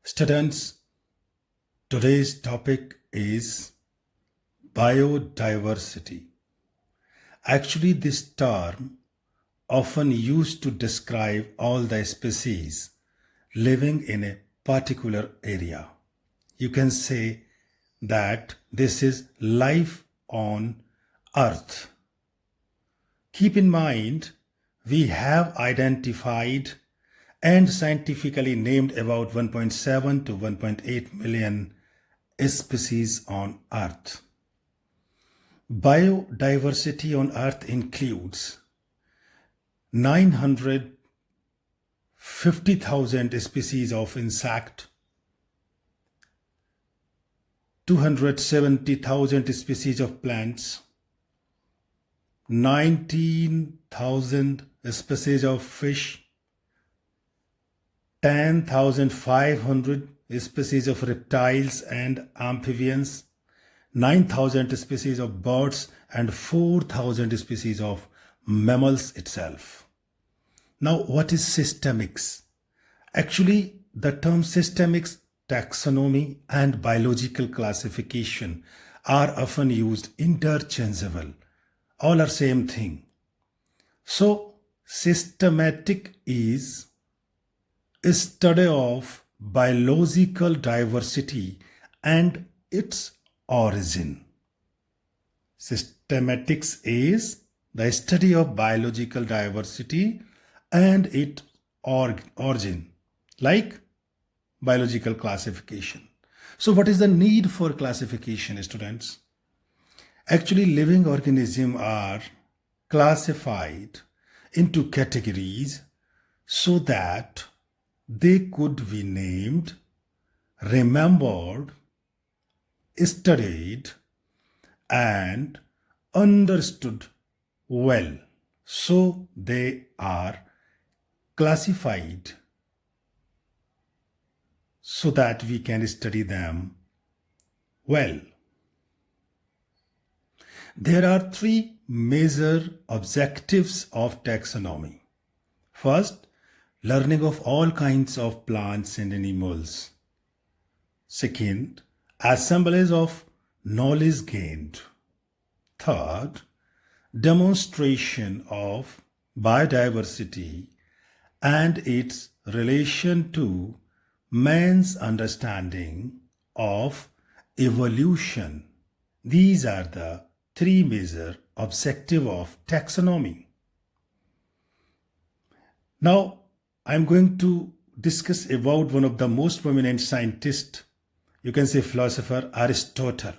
Students, today's topic is biodiversity. Actually, this term often used to describe all the species living in a particular area. You can say that this is life on Earth. Keep in mind, we have identified and scientifically named about 1.7 to 1.8 million species on Earth. Biodiversity on Earth includes 950,000 species of insect, 270,000 species of plants, 19,000 species of fish, 10,500 species of reptiles and amphibians, 9,000 species of birds, and 4,000 species of mammals itself. Now, what is systemics? Actually, the term systemics, taxonomy, and biological classification are often used interchangeable. All are same thing. So, systematic is a study of biological diversity and its origin. Systematics is the study of biological diversity and its origin, like biological classification. So what is the need for classification, students? Actually, living organisms are classified into categories so that they could be named, remembered, studied, and understood well. So they are classified so that we can study them well. There are three major objectives of taxonomy. First, learning of all kinds of plants and animals. Second, assemblage of knowledge gained. Third, demonstration of biodiversity and its relation to man's understanding of evolution. These are the three major objectives of taxonomy. Now, I am going to discuss about one of the most prominent scientists, you can say philosopher, Aristotle.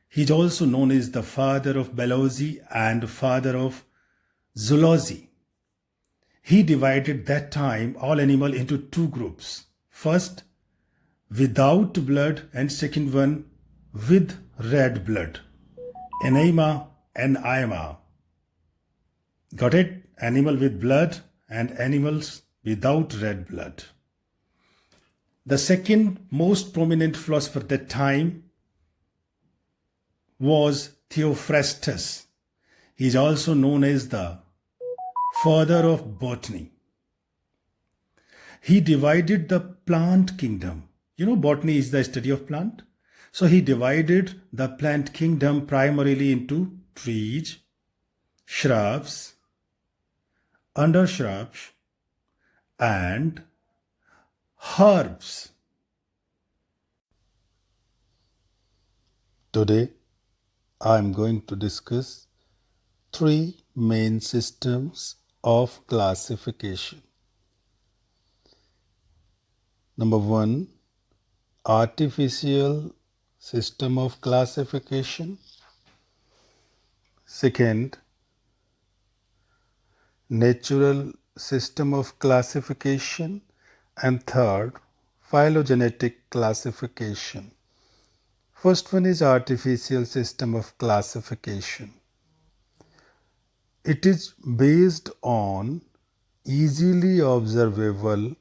He is also known as the father of biology and father of zoology. He divided that time all animals into two groups. First, without blood, and second one, with red blood. Anima and Aima. Got it? Animal with blood and animals without red blood. The second most prominent philosopher at that time was Theophrastus. He is also known as the father of botany. He divided the plant kingdom. You know, botany is the study of plant. So he divided the plant kingdom primarily into trees, shrubs, undershrubs, and herbs. Today, I am going to discuss three main systems of classification. Number one, artificial system of classification. Second, natural system of classification. And third, phylogenetic classification. First one is artificial system of classification. It is based on easily observable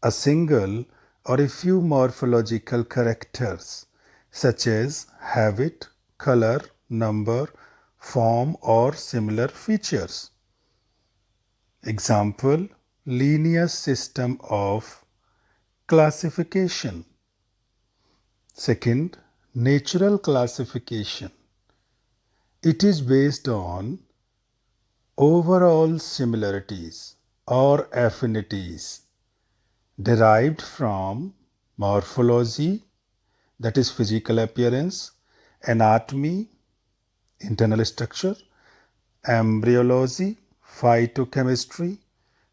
a single or a few morphological characters such as habit, color, number, form, or similar features. Example, linear system of classification. Second, natural classification. It is based on overall similarities or affinities derived from morphology, that is physical appearance, anatomy, internal structure, embryology, phytochemistry,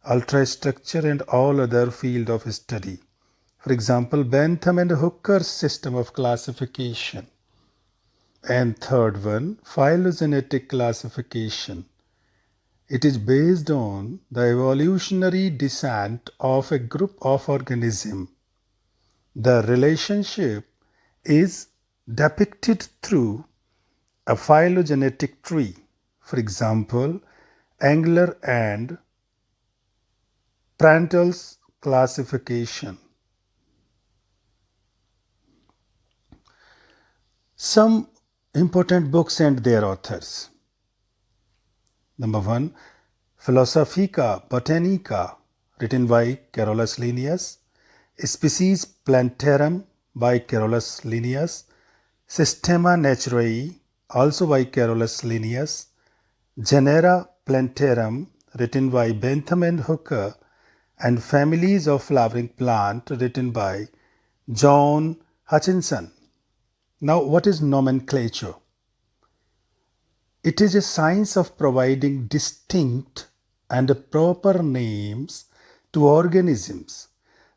ultrastructure, and all other field of study. For example, Bentham and Hooker's system of classification. And third one, phylogenetic classification. It is based on the evolutionary descent of a group of organisms. The relationship is depicted through a phylogenetic tree. For example, Engler and Prandtl's classification. Some important books and their authors. Number 1, Philosophica Botanica, written by Carolus Linnaeus. Species Plantarum by Carolus Linnaeus. Systema Naturae, also by Carolus Linnaeus. Genera Plantarum, written by Bentham and Hooker. And Families of Flowering Plant, written by John Hutchinson. Now, what is nomenclature? It is a science of providing distinct and proper names to organisms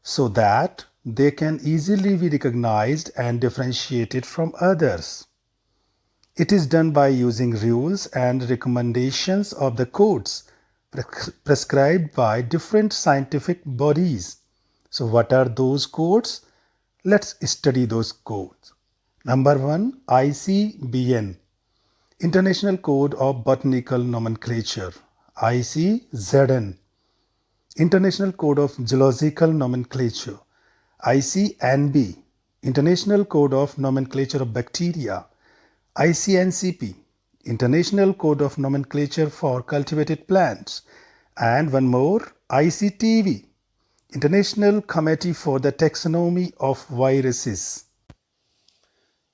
so that they can easily be recognized and differentiated from others. It is done by using rules and recommendations of the codes prescribed by different scientific bodies. So what are those codes? Let's study those codes. Number 1, ICBN, International Code of Botanical Nomenclature. ICZN, International Code of Zoological Nomenclature. ICNB, International Code of Nomenclature of Bacteria. ICNCP, International Code of Nomenclature for Cultivated Plants. And one more, ICTV, International Committee for the Taxonomy of Viruses.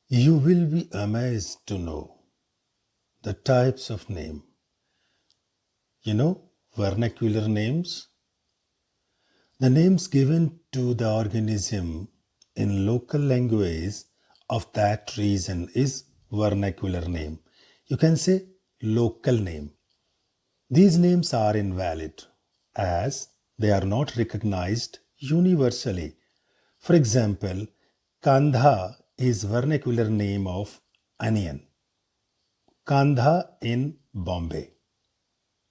You will be amazed to know the types of name. Vernacular names. The names given to the organism in local language of that region is vernacular name. You can say local name. These names are invalid as they are not recognized universally. For example, Kandha is vernacular name of onion. Kandha in Bombay.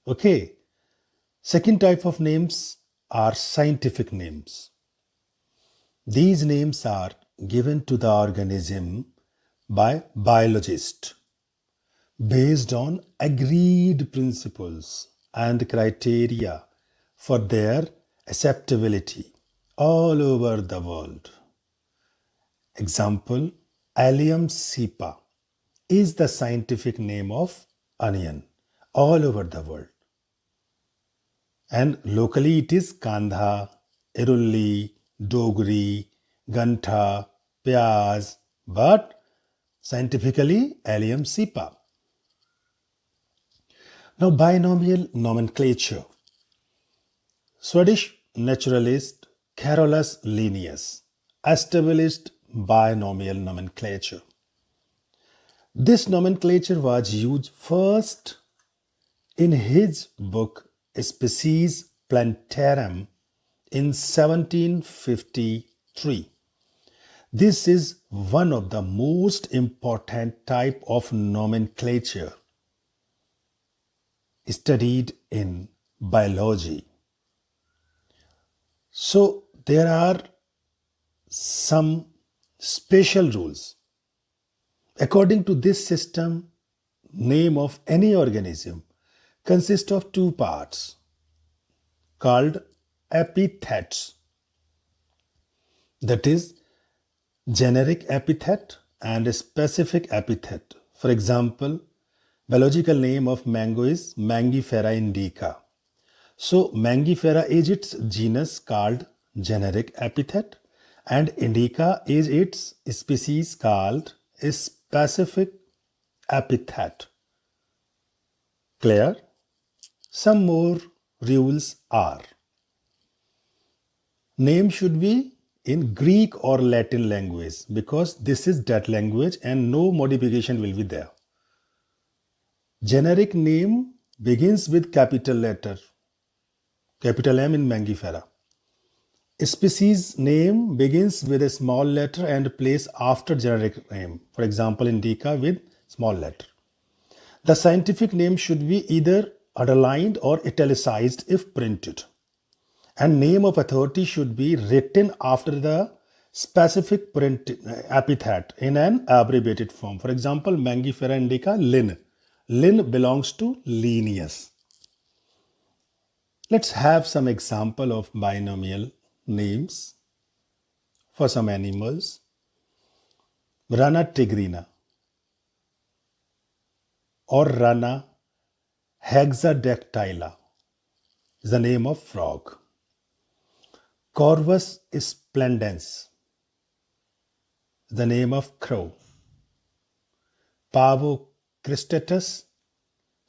Okay. Second type of names are scientific names. These names are given to the organism by biologists based on agreed principles and criteria for their acceptability all over the world. Example, Allium cepa is the scientific name of onion all over the world. And locally it is Kandha, Irulli, Dogri, Gantha, Pyaz, but scientifically Allium cepa. Now, binomial nomenclature. Swedish naturalist Carolus Linnaeus established binomial nomenclature. This nomenclature was used first in his book Species Plantarum in 1753. This is one of the most important type of nomenclature studied in biology. So there are some special rules. According to this system, name of any organism consists of two parts called epithets. That is, generic epithet and a specific epithet. For example, biological name of mango is Mangifera indica. So Mangifera is its genus called generic epithet And indica is its species called a specific epithet. Clear? Some more rules are: name should be in Greek or Latin language because this is that language and no modification will be there. Generic name begins with capital letter, capital M in Mangifera. Species name begins with a small letter and placed after generic name. For example, indica with small letter. The scientific name should be either underlined or italicized if printed. And name of authority should be written after the specific epithet in an abbreviated form. For example, Mangifera indica, Lin. Lin belongs to Linnaeus. Let's have some example of binomial names for some animals. Rana tigrina or Rana hexadactyla is the name of frog. Corvus splendens, the name of crow. Pavo cristatus,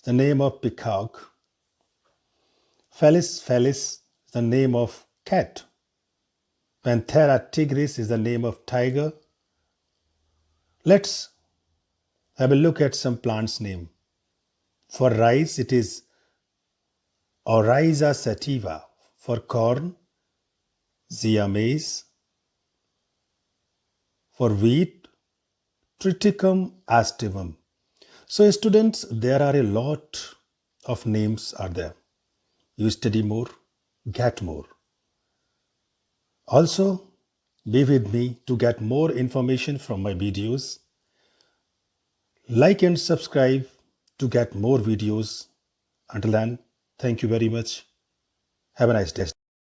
the name of peacock. Felis felis, the name of cat. Panthera tigris is the name of tiger. Let's have a look at some plants' name. For rice, it is Oryza sativa. For corn, Zea maize. For wheat, Triticum aestivum. So students, there are a lot of names are there. You study more, get more. Also, be with me to get more information from my videos. Like and subscribe to get more videos. Until then, thank you very much. Have a nice day.